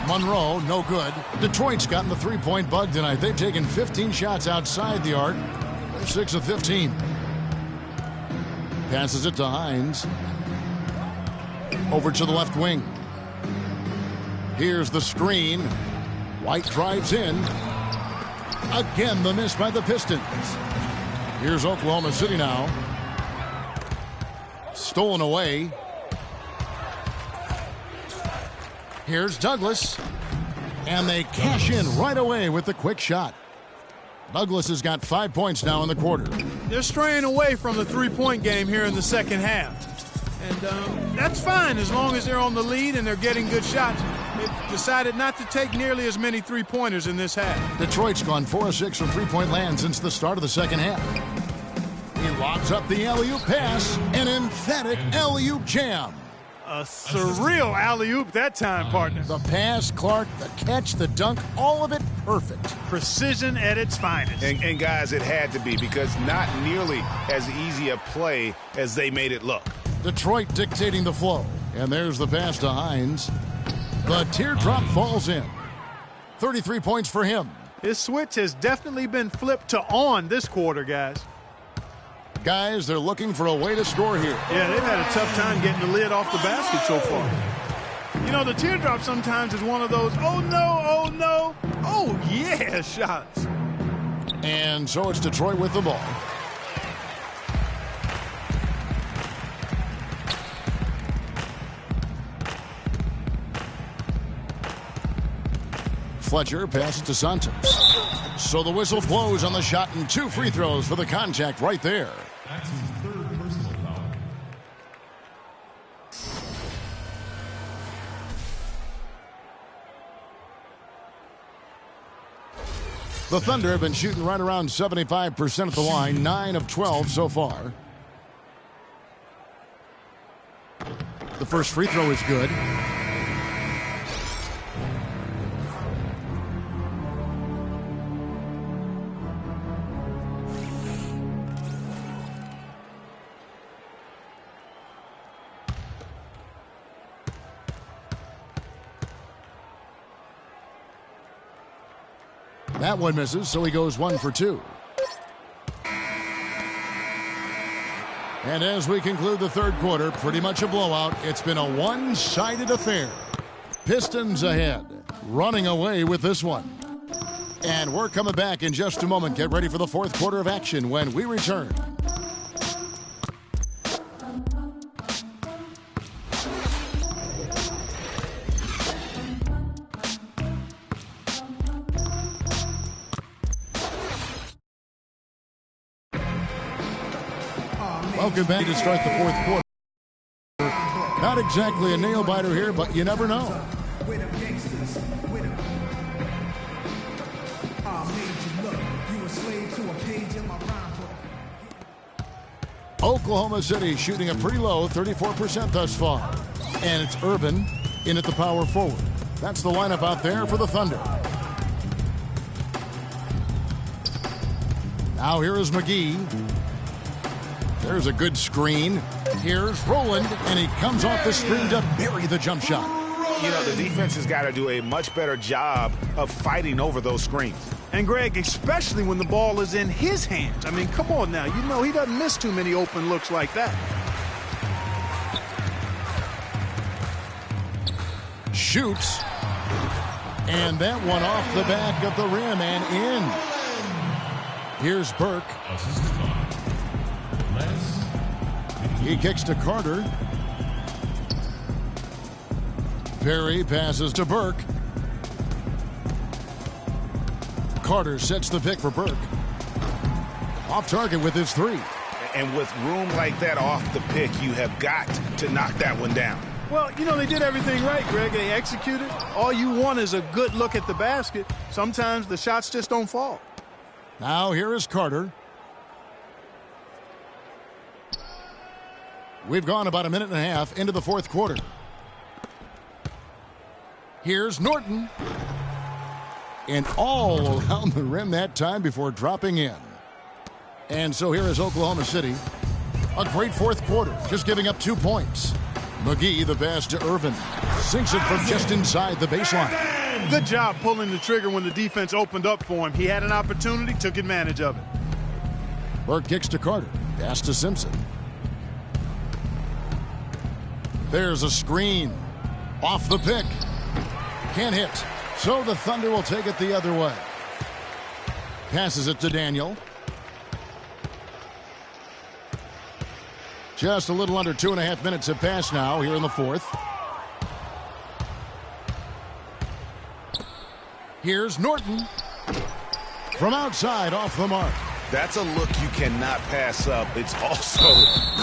Monroe, no good. Detroit's gotten the three-point bug tonight. They've taken 15 shots outside the arc. They're 6 of 15. Passes it to Hines. Over to the left wing. Here's the screen. White drives in. Again, the miss by the Pistons. Here's Oklahoma City now. Stolen away. Here's Douglas. And they cash in right away with the quick shot. Douglas has got 5 points now in the quarter. They're straying away from the three-point game here in the second half. And that's fine as long as they're on the lead and they're getting good shots. They've decided not to take nearly as many three-pointers in this half. Detroit's gone 4 of 6 from three-point land since the start of the second half. He lobs up the alley-oop pass. An emphatic alley-oop jam. A surreal alley-oop that time, partner. The pass, Clark, the catch, the dunk, all of it perfect. Precision at its finest. And guys, it had to be, because not nearly as easy a play as they made it look. Detroit dictating the flow. And there's the pass to Hines. The teardrop falls in. 33 points for him. His switch has definitely been flipped to on this quarter, guys. Guys, they're looking for a way to score here. Yeah, they've had a tough time getting the lid off the basket so far. You know, the teardrop sometimes is one of those, oh no, oh yeah shots. And so it's Detroit with the ball. Fletcher passes to Santos. So the whistle blows on the shot and 2 free throws for the contact right there. That's his 3rd personal foul. The Thunder have been shooting right around 75% at the line, 9 of 12 so far. The first free throw is good. That one misses, so he goes 1 for 2. And as we conclude the third quarter, pretty much a blowout. It's been a one-sided affair. Pistons ahead, running away with this one. And we're coming back in just a moment. Get ready for the fourth quarter of action when we return. Welcome back to start the fourth quarter. Not exactly a nail-biter here, but you never know. Oklahoma City shooting a pretty low 34% thus far. And it's Urban in at the power forward. That's the lineup out there for the Thunder. Now here is McGee. There's a good screen. Here's Rowland, and he comes off the screen to bury the jump shot. You know, the defense has got to do a much better job of fighting over those screens. And, Greg, especially when the ball is in his hands. I mean, come on now. You know he doesn't miss too many open looks like that. Shoots. And that one off the back of the rim and in. Here's Burke. He kicks to Carter. Perry passes to Burke. Carter sets the pick for Burke. Off target with his three. And with room like that off the pick, you have got to knock that one down. Well, you know, they did everything right, Greg. They executed. All you want is a good look at the basket. Sometimes the shots just don't fall. Now here is Carter. We've gone about a minute and a half into the fourth quarter. Here's Norton. And all around the rim that time before dropping in. And so here is Oklahoma City. A great fourth quarter, just giving up 2 points. McGee, the pass to Irvin. Sinks it from just inside the baseline. Good job pulling the trigger when the defense opened up for him. He had an opportunity, took advantage of it. Burke kicks to Carter. Pass to Simpson. There's a screen. Off the pick. Can't hit. So the Thunder will take it the other way. Passes it to Daniel. Just a little under 2.5 minutes have passed now here in the fourth. Here's Norton. From outside, off the mark. That's a look you cannot pass up. It's also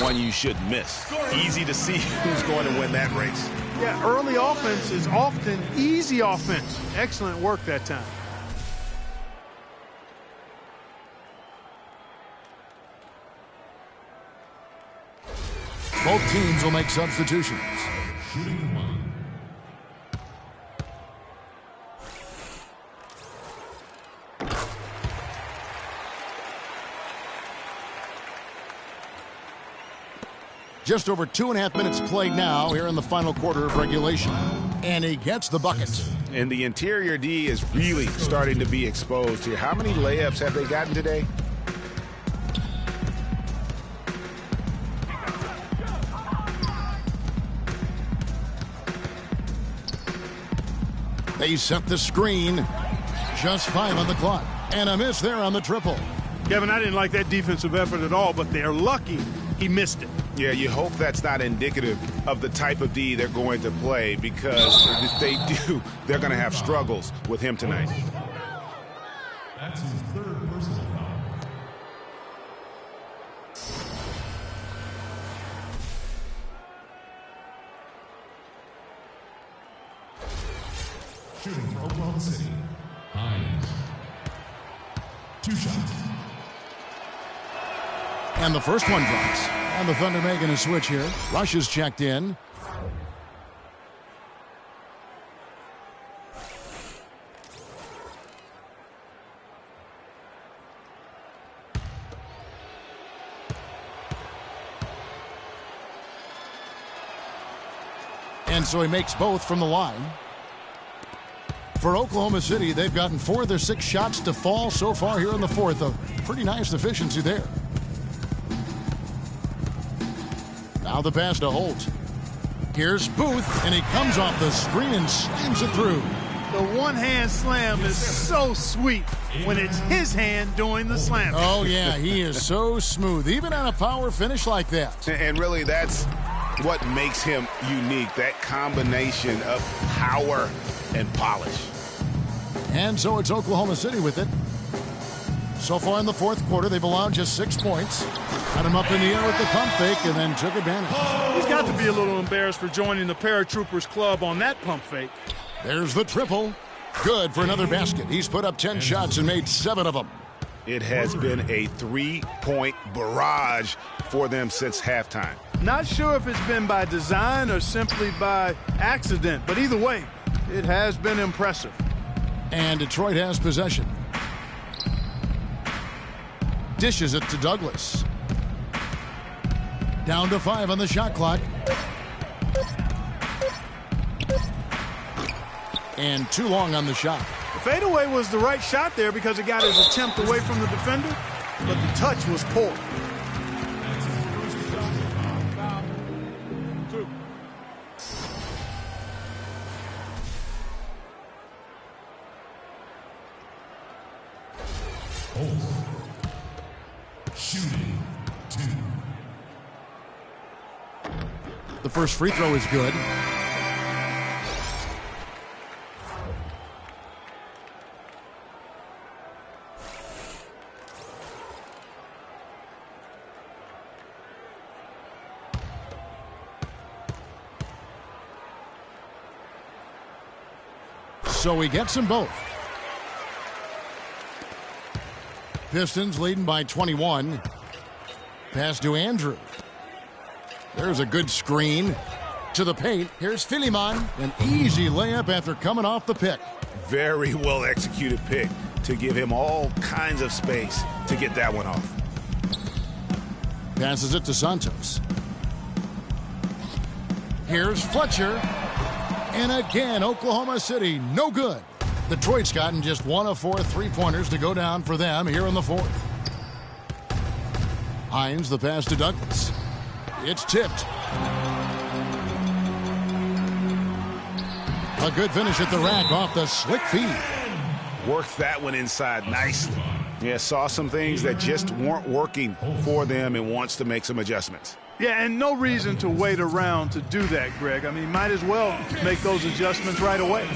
one you should miss. Easy to see who's going to win that race. Yeah, early offense is often easy offense. Excellent work that time. Both teams will make substitutions. Shooting one. Just over 2.5 minutes played now here in the final quarter of regulation. And he gets the bucket. And the interior D is really starting to be exposed here. How many layups have they gotten today? They set the screen. Just 5 on the clock. And a miss there on the triple. Kevin, I didn't like that defensive effort at all, but they're lucky he missed it. Yeah, you hope that's not indicative of the type of D they're going to play, because if they do, they're going to have struggles with him tonight. That's his third personal foul. Shooting for Oklahoma City, Hines. 2 shots. And the first one drops. And the Thunder making a switch here. Rush is checked in. And so he makes both from the line. For Oklahoma City, they've gotten 4 of their 6 shots to fall so far here in the fourth. A pretty nice efficiency there. Now the pass to Holt. Here's Booth, and he comes off the screen and slams it through. The one-hand slam is so sweet when it's his hand doing the slam. Oh, yeah, he is so smooth, even on a power finish like that. And really, that's what makes him unique, that combination of power and polish. And so it's Oklahoma City with it. So far in the fourth quarter, they've allowed just 6 points. Got him up in the air with the pump fake and then took advantage. He's got to be a little embarrassed for joining the Paratroopers Club on that pump fake. There's the triple. Good for another basket. He's put up 10 shots and made 7 of them. It has been a 3-point barrage for them since halftime. Not sure if it's been by design or simply by accident, but either way, it has been impressive. And Detroit has possession. Dishes it to Douglas. Down to 5 on the shot clock. And too long on the shot. The fadeaway was the right shot there because it got his attempt away from the defender, but the touch was poor. Shooting 2. The first free throw is good. So he gets them both. Pistons leading by 21. Pass to Andrew. There's a good screen to the paint. Here's Philemon. An easy layup after coming off the pick. Very well executed pick to give him all kinds of space to get that one off. Passes it to Santos. Here's Fletcher. And again, Oklahoma City, no good. Detroit's gotten just 1 of 4 3-pointers to go down for them here in the fourth. Hines, the pass to Douglas. It's tipped. A good finish at the rack off the slick feed. Worked that one inside nicely. Yeah, saw some things that just weren't working for them and wants to make some adjustments. Yeah, and no reason to wait around to do that, Greg. I mean, might as well make those adjustments right away.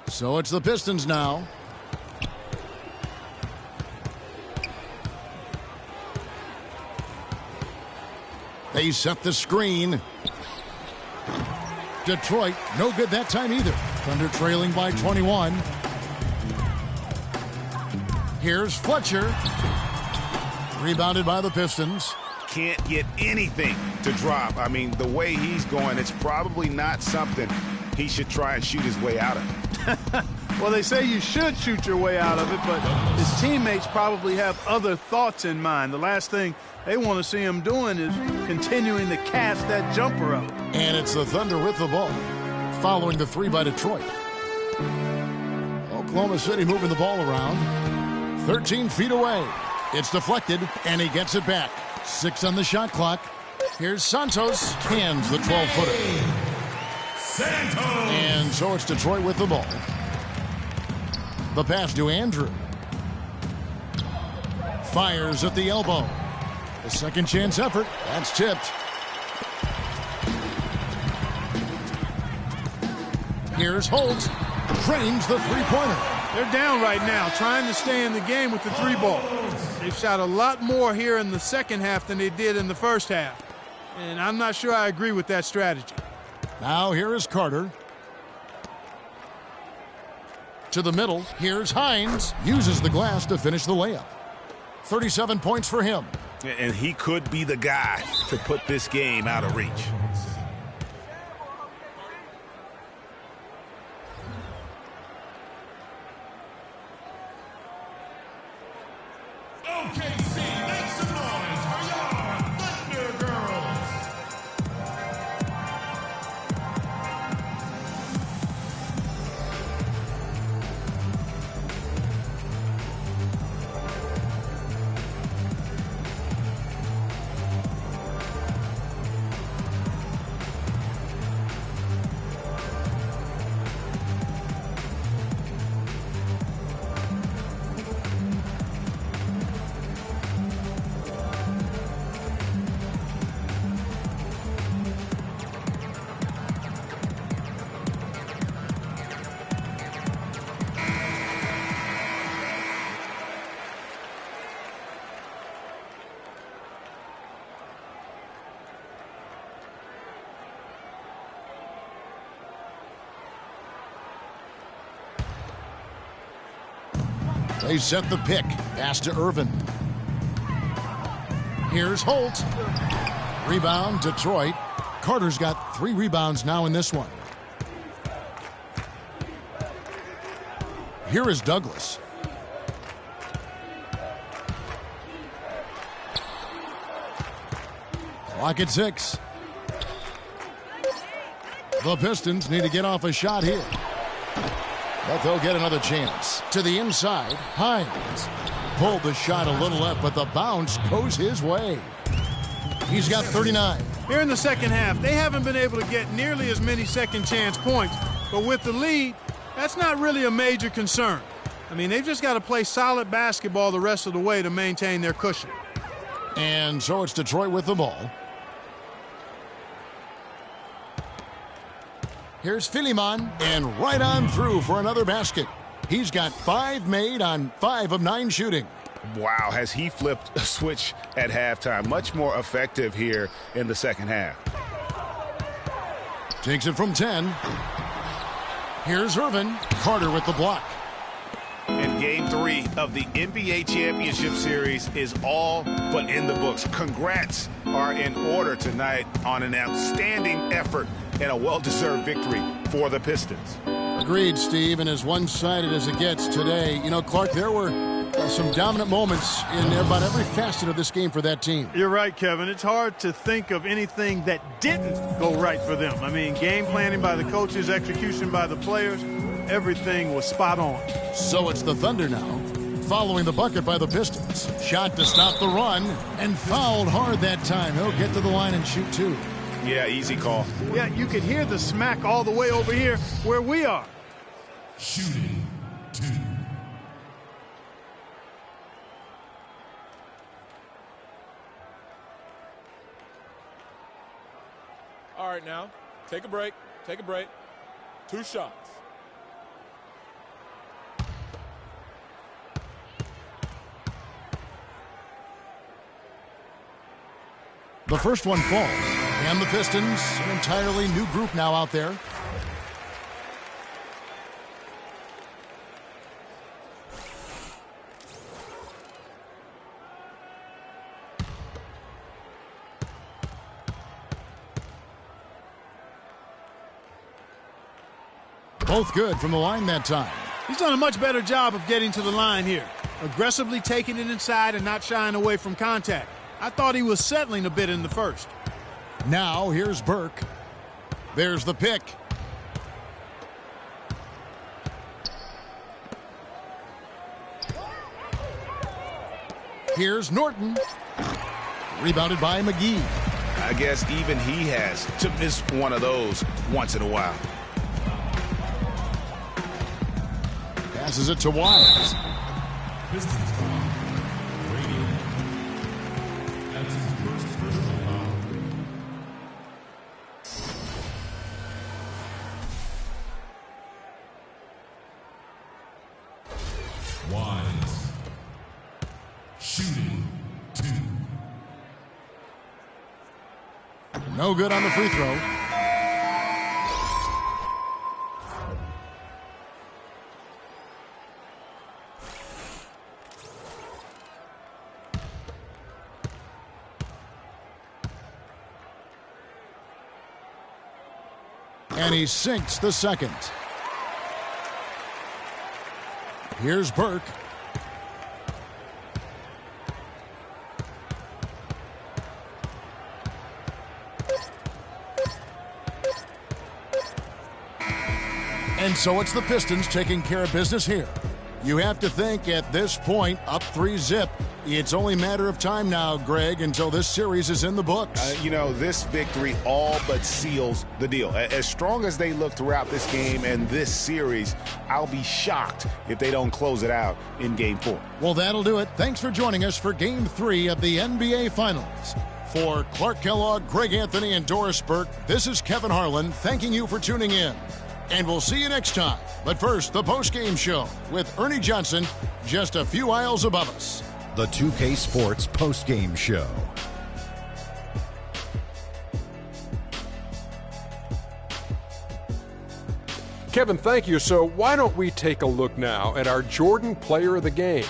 So it's the Pistons now. They set the screen. Detroit, no good that time either. Thunder trailing by 21. Here's Fletcher. Rebounded by the Pistons. Can't get anything to drop. I mean, the way he's going, it's probably not something he should try and shoot his way out of. Well, they say you should shoot your way out of it, but his teammates probably have other thoughts in mind. The last thing they want to see him doing is continuing to cast that jumper up. And it's the Thunder with the ball, following the 3 by Detroit. Oklahoma City moving the ball around. 13 feet away. It's deflected, and he gets it back. 6 on the shot clock. Here's Santos. Hands the 12-footer. Santos. And so it's Detroit with the ball. The pass to Andrew. Fires at the elbow. A second chance effort. That's tipped. Here's Holt. Drains the three-pointer. They're down right now, trying to stay in the game with the three ball. They've shot a lot more here in the second half than they did in the first half. And I'm not sure I agree with that strategy. Now here is Carter. To the middle. Here's Hines. Uses the glass to finish the layup. 37 points for him. And he could be the guy to put this game out of reach. OKC, make some noise for your Thunder Girls. They set the pick. Pass to Irvin. Here's Holt. Rebound, Detroit. Carter's got 3 rebounds now in this one. Here is Douglas. Clock at 6. The Pistons need to get off a shot here. But they'll get another chance. To the inside, Hines. Pulled the shot a little left, but the bounce goes his way. He's got 39. Here in the second half, they haven't been able to get nearly as many second chance points. But with the lead, that's not really a major concern. I mean, they've just got to play solid basketball the rest of the way to maintain their cushion. And so it's Detroit with the ball. Here's Philemon, and right on through for another basket. He's got 5 made on 5 of 9 shooting. Wow, has he flipped a switch at halftime. Much more effective here in the second half. Takes it from 10. Here's Irvin. Carter with the block. And Game 3 of the NBA Championship Series is all but in the books. Congrats are in order tonight on an outstanding effort and a well-deserved victory for the Pistons. Agreed, Steve, and as one-sided as it gets today, you know, Clark, there were some dominant moments in about every facet of this game for that team. You're right, Kevin. It's hard to think of anything that didn't go right for them. I mean, game planning by the coaches, execution by the players, everything was spot on. So it's the Thunder now, following the bucket by the Pistons. Shot to stop the run, and fouled hard that time. He'll get to the line and shoot 2. Yeah, easy call. Yeah, you could hear the smack all the way over here where we are. Shooting 2. All right, now, take a break. Take a break. 2 shots. The first one falls, and the Pistons, an entirely new group now out there. Both good from the line that time. He's done a much better job of getting to the line here. Aggressively taking it inside and not shying away from contact. I thought he was settling a bit in the first. Now here's Burke. There's the pick. Here's Norton. Rebounded by McGee. I guess even he has to miss one of those once in a while. Passes it to Wise. Pistons foul. Waiting. That's his first personal foul. No good on the free throw. And he sinks the second. Here's Burke. And so it's the Pistons taking care of business here. You have to think at this point, up 3-0. It's only a matter of time now, Greg, until this series is in the books. This victory all but seals the deal. As strong as they look throughout this game and this series, I'll be shocked if they don't close it out in Game 4. Well, that'll do it. Thanks for joining us for Game 3 of the NBA Finals. For Clark Kellogg, Greg Anthony, and Doris Burke, this is Kevin Harlan thanking you for tuning in. And we'll see you next time. But first, the post-game show with Ernie Johnson just a few aisles above us. The 2K Sports post-game show. Kevin, thank you. So why don't we take a look now at our Jordan player of the game?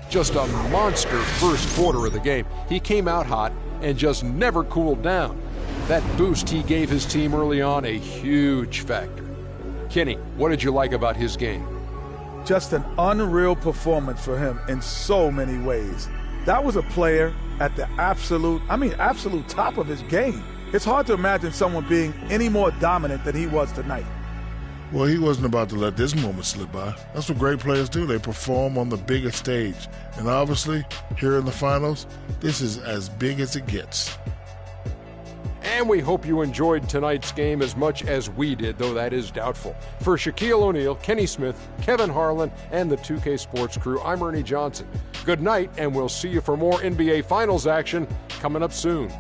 Just a monster first quarter of the game. He came out hot and just never cooled down. That boost he gave his team early on, a huge factor. Kenny, what did you like about his game? Just an unreal performance for him in so many ways. That was a player at the absolute top of his game. It's hard to imagine someone being any more dominant than he was tonight. Well, he wasn't about to let this moment slip by. That's what great players do. They perform on the biggest stage. And obviously, here in the finals, this is as big as it gets. And we hope you enjoyed tonight's game as much as we did, though that is doubtful. For Shaquille O'Neal, Kenny Smith, Kevin Harlan, and the 2K Sports crew, I'm Ernie Johnson. Good night, and we'll see you for more NBA Finals action coming up soon.